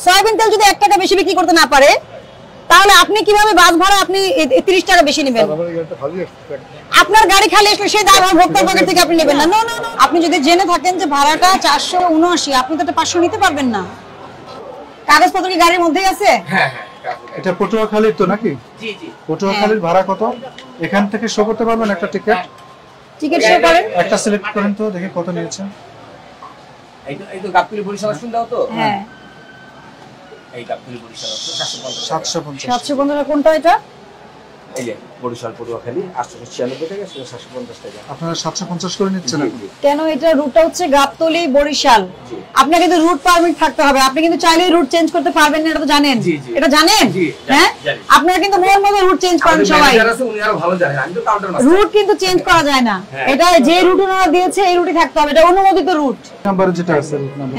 Soybean তেল যদি 1 টাকা বেশি বিক্রি করতে না পারে তাহলে আপনি কিভাবে বাস ভাড়া আপনি 30 টাকা বেশি নেবেন? আপনার গাড়ি খালি আসলে সেই দাম ভোক্তার পকেট থেকে আপনি নেবেন না। আপনি যদি জেনে থাকেন যে ভাড়াটা 479, আপনি তো 500 নিতে পারবেন না। কাগজপত্র কি গাড়ির মধ্যেই আছে? হ্যাঁ হ্যাঁ, এটা পটুয়াখালীর তো নাকি? জি জি। পটুয়াখালীর ভাড়া কত? এখান থেকে শো করতে পারবেন একটা টিকিট? টিকিট শো করেন, একটা সিলেক্ট করেন তো দেখি কত নিয়েছেন। এই তো গাবতলী বরিশাল শুনতে হতো। হ্যাঁ, এই গাবতলী বরিশাল 750 750 কোনটা এটা? এই যে বরিশাল পটুয়াখালী 896 টাকা, 750 টাকা। আপনারা 750 করে নিচ্ছেন কেন? এটা রুটটা হচ্ছে গাবতলী বরিশাল। আপনার কিন্তু রুট পারমিট থাকতে হবে, আপনি কিন্তু চাইলেই রুট চেঞ্জ করতে পারবেন না, এটা তো জানেন? এটা জানেন? হ্যাঁ, আপনারা কিন্তু মন মতো রুট চেঞ্জ করেন সবাই। যারা আছে উনি আরো ভালো জানেন, আমি তো কাউন্টার মাস্টার। রুট কিন্তু চেঞ্জ করা যায় না, এটা যে রুট ওনারা দিয়েছে এই রুটই থাকতে হবে, এটা অনুমোদিত রুট। নাম্বার যেটা আছে রুট নাম্বার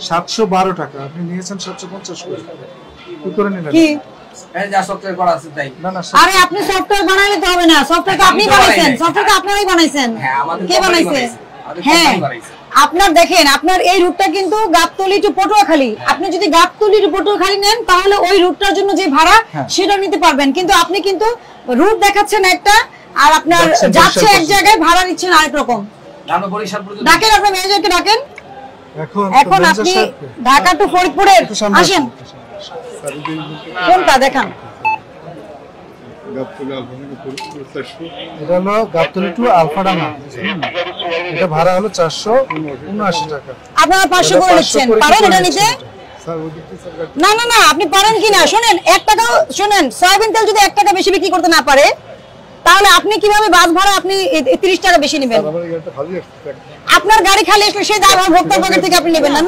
712 টাকা, আপনি নিয়েছেন 750 করে। কি করে নিলেন? কি এই যা সফটওয়্যার করা আছে তাই? না না, আরে আপনি সফটওয়্যার বানাইলে তো হবে না, সফটওয়্যার তো আপনি বানাইছেন, সফটওয়্যার তো আপনারাই বানাইছেন। হ্যাঁ, আমাদের কে বানাইছে? হ্যাঁ, আপনার দেখেন, আপনার এই রুটটা কিন্তু গাবতলী টু পটুয়াখালী। আপনি যদি গাবতলী টু পটুয়াখালী নেন তাহলে ওই রুটটার জন্য যে ভাড়া সেটা নিতে পারবেন, কিন্তু আপনি কিন্তু রুট দেখাচ্ছেন একটা আর আপনার যাচ্ছে এক জায়গায়, ভাড়া নিচ্ছেন আরেক রকম। আমরা বরিশাল পর্যন্ত ডাকেন, আপনার ম্যানেজারকে ডাকেন। এখন আপনি ঢাকা টু ফরিদপুরের আসেন, কোনটা দেখান? এটা হলো গাবতলী টু আলফাডাঙ্গা, এটা ভাড়া হলো 479 টাকা। আপনারা 500 করে নিচ্ছেন, পারেন এটা নিতে? না না না, আপনি পারেন কিনা শুনেন, 1 টাকা শুনেন, সয়াবিন তেল যদি 1 টাকা বেশি বিক্রি করতে না পারে তাহলে আপনি কিভাবে বাস ভাড়া আপনি 30 টাকা বেশি নেবেন? আপনার গাড়ি খালি আসলে সেই দাম ভোক্তার পকেট থেকে আপনি নেবেন না।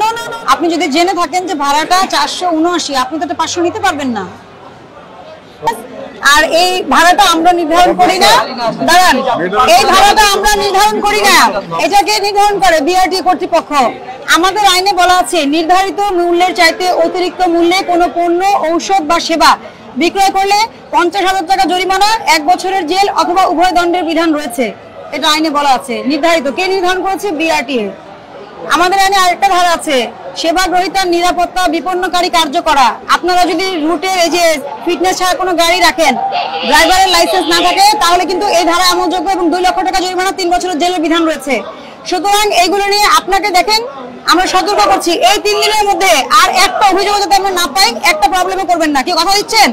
আপনি যদি জেনে থাকেন যে ভাড়াটা 479, আপনি তো 500 নিতে পারবেন না। আর এই ভাড়াটা আমরা নির্ধারণ করি না, দাঁড়ান, এই ভাড়াটা আমরা নির্ধারণ করি না, এটাকে নির্ধারণ করে বিআরটি কর্তৃপক্ষ। আমাদের আইনে বলা আছে নির্ধারিত মূল্যের চাইতে অতিরিক্ত মূল্যে কোনো পণ্য, ঔষধ বা সেবা বিক্রয় করলে 50,000 টাকা জরিমানা, 1 বছরের জেল অথবা উভয় দণ্ডের বিধান রয়েছে। এটা আইনে বলা আছে, নির্ধারিত। কে নির্ধারণ করেছে? বিআরটি। আমাদের আইনে আরেকটা ধারা আছে, সেবা গ্রহীতার নিরাপত্তা বিপন্নকারী কার্য করা। আপনারা যদি রুটের এই যে ফিটনেস ছাড়া কোনো গাড়ি রাখেন, ড্রাইভারের লাইসেন্স না থাকে, তাহলে কিন্তু এই ধারা আমলযোগ্য এবং 2 লক্ষ টাকা জরিমানা, 3 বছরের জেলের বিধান রয়েছে। সুতরাং এইগুলো নিয়ে আপনাকে দেখেন আমরা সতর্ক করছি, এই 3 দিনের মধ্যে আর একটা অভিযোগ যাতে আমরা না পাই, একটা প্রবলেমে করবেন না। কি কথা দিচ্ছেন?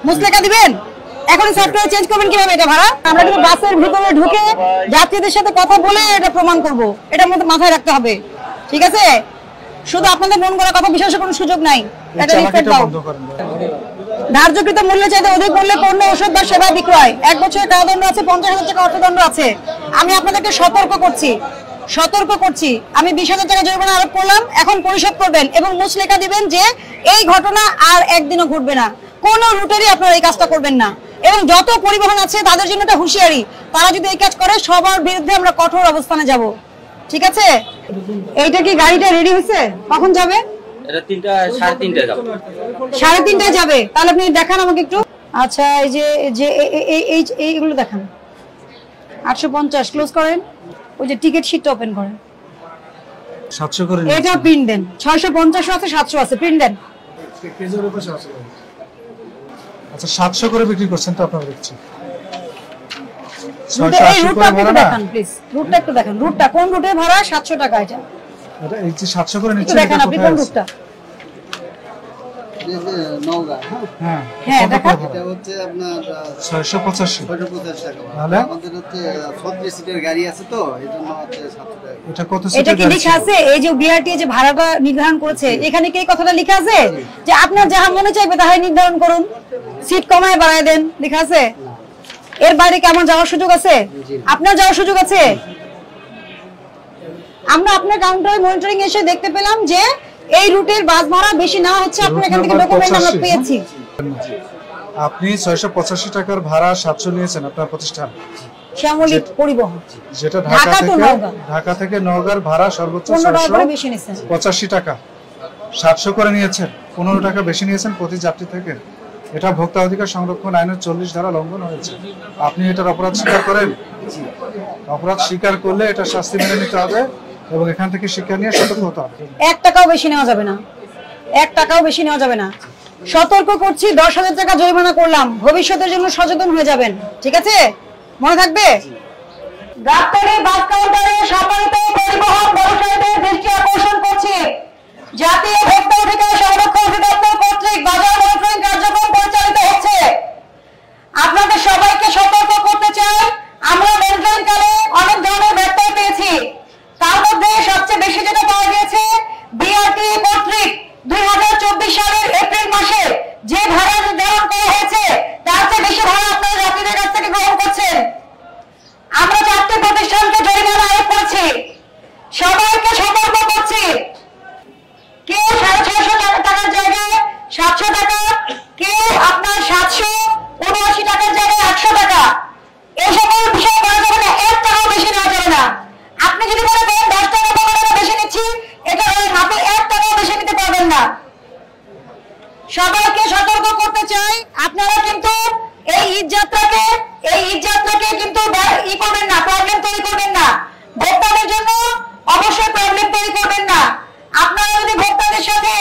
মুসলেকা দিবেন? এখন সফটওয়্যার চেঞ্জ করবেন কিভাবে এটা ভাড়া? আমরা কিন্তু বাসের ভিতরে ঢুকে যাত্রীদের সাথে কথা বলে এটা প্রমাণ করব, এটার মধ্যে মাথায় রাখতে হবে, ঠিক আছে? শুধু আপনাদের মন করার কথা বিশ্বাসের কোনো সুযোগ নাই। এটা রিপোর্ট দাও। ধার্যকৃত মূল্যের চাইতে অধিক মূল্যে পণ্য, ওষুধ বা সেবা বিক্রয়, 1 বছরের কারাদণ্ড আছে, 50,000 টাকা অর্থদণ্ড আছে। আমি আপনাদেরকে সতর্ক করছি, আমি 20,000 টাকা জরিমানা আরোপ করলাম, এখন পরিশোধ করবেন এবং মুসলেকা দিবেন যে এই ঘটনা আর একদিনও ঘটবে না। কোন রুটেরই আপনারা এই কাজটা করবেন না, এবং যত পরিবহন আছে তাদের জন্য এটা হুঁশিয়ারি, তারা যদি এই কাজ করে সবার বিরুদ্ধে আমরা কঠোর অবস্থানে যাব, ঠিক আছে? এইটা কি গাড়িটা রেডি হয়েছে? কখন যাবে? এটা 3:30 যাবে। 3:30 যাবে? তাহলে আপনি দেখান আমাকে একটু। আচ্ছা, এই যে এইগুলো দেখান। 850 ক্লোজ করেন, ওই যে টিকিট শীটটা ওপেন করেন, 700 করে এটা প্রিন্ট দেন। 650 আছে, 700 আছে, প্রিন্ট দেন। আচ্ছা, 700 করে বিক্রি করছেন তো আপনারা দেখছি। এই রুটটা একটু দেখান প্লিজ, রুটটা একটু দেখান। রুটটা কোন রুটে ভাড়া? 700 টাকা এটা। এটা এই যে 700 করে নিচ্ছেন, দেখেন আপনি কোন রুটটা? নওগাঁ। হ্যাঁ হ্যাঁ, দেখেন এটা হচ্ছে আপনার 685 টাকা। তাহলে আমাদের হচ্ছে 36 সিটের গাড়ি আছে তো এজন্য হচ্ছে 700 টাকা। এটা কত এটা সিটের কি গাড়ি? লেখা আছে এই যে বিআরটি যে ভাড়াটা নির্ধারণ করেছে, এখানে কি এই কথাটা লেখা আছে যে আপনার যাহা মনে চাইবে তাহাই নির্ধারণ করুন, সিট কমায় বাড়ায় দেন, লেখা আছে? এর বাইরে কি আমার যাওয়ার সুযোগ আছে? আপনার যাওয়ার সুযোগ আছে? আমরা আপনার কাউন্টারে মনিটরিং এসে দেখতে পেলাম যে এই রুটের বাস ভাড়া বেশি না হচ্ছে, আপনার এখান থেকে ডকুমেন্ট আমরা পেয়েছি। আপনি 685 টাকার ভাড়া 700 নিয়েছেন আপনার প্রতিষ্ঠান শ্যামলী পরিবহন, যেটা ঢাকা থেকে নওগাঁর ভাড়া সর্বোচ্চ 685 টাকা, 700 করে নিয়েছেন, 15 টাকা বেশি নিয়েছেন প্রতি যাত্রী থেকে। এটা ভোক্তা অধিকার সংরক্ষণ আইনের 40 ধারা লঙ্ঘন হয়েছে। আপনি এটার অপরাধ স্বীকার করেন? অপরাধ স্বীকার করলে এটা শাস্তি মেনে নিতে হবে এবং এখান থেকে শিক্ষা নিয়ে সতর্ক হতে হবে। 1 টাকাও বেশি নেওয়া যাবে না। 1 টাকাও বেশি নেওয়া যাবে না। সতর্ক করছি, 10,000 টাকা জরিমানা করলাম, ভবিষ্যতের জন্য সচেতন হয়ে যাবেন, ঠিক আছে? মনে থাকবে। গাবতলী বাস কাউন্টারে সম্মানিত পরিবহন ব্যবসায়ীদের দৃষ্টি আকর্ষণ করছি, জাতীয় ভোক্তা অধিকার সংরক্ষণ অধিদপ্তর কর্তৃক বাজার মনিটরিং কার্যক্রম পরিচালিত হচ্ছে। আপনাদের সবাইকে সতর্ক করতে চাই, আমরা মনিটরিং কালে অনেক ধরনের ব্যত্যয় পেয়েছি। তার মধ্যে সবচেয়ে বেশি যেটা পাওয়া গিয়েছে, বিআরটি কর্তৃক 2024 সালের এপ্রিল মাসে যে ভাড়া নির্ধারণ করা হয়েছে তার চেয়ে বেশি ভাড়া আপনারা যাত্রীদের কাছ থেকে গ্রহণ করছেন। আমরা 4টি প্রতিষ্ঠানকে জরিমানা আরোপ করেছি। সবাইকে সতর্ক করছি, কেউ 650 টাকার জায়গায় 700 টাকা, কেউ আপনার 779 টাকার জায়গায় 800 টাকা, এই সকল বিষয় করা যাবে না। 1 টাকাও বেশি নেওয়া যাবে না। আপনি যদি মনে করেন 10 টাকা 15 টাকা বেশি নিচ্ছি, এটা আপনি 1 টাকাও বেশি নিতে পারবেন না। সবাইকে সতর্ক করতে চাই, আপনারা কিন্তু এই ঈদ যাত্রাকে কিন্তু করবেন না, প্রবলেম তৈরি করবেন না। ভোক্তাদের জন্য অবশ্যই প্রবলেম তৈরি করবেন না। আপনারা যদি ভোক্তাদের সাথে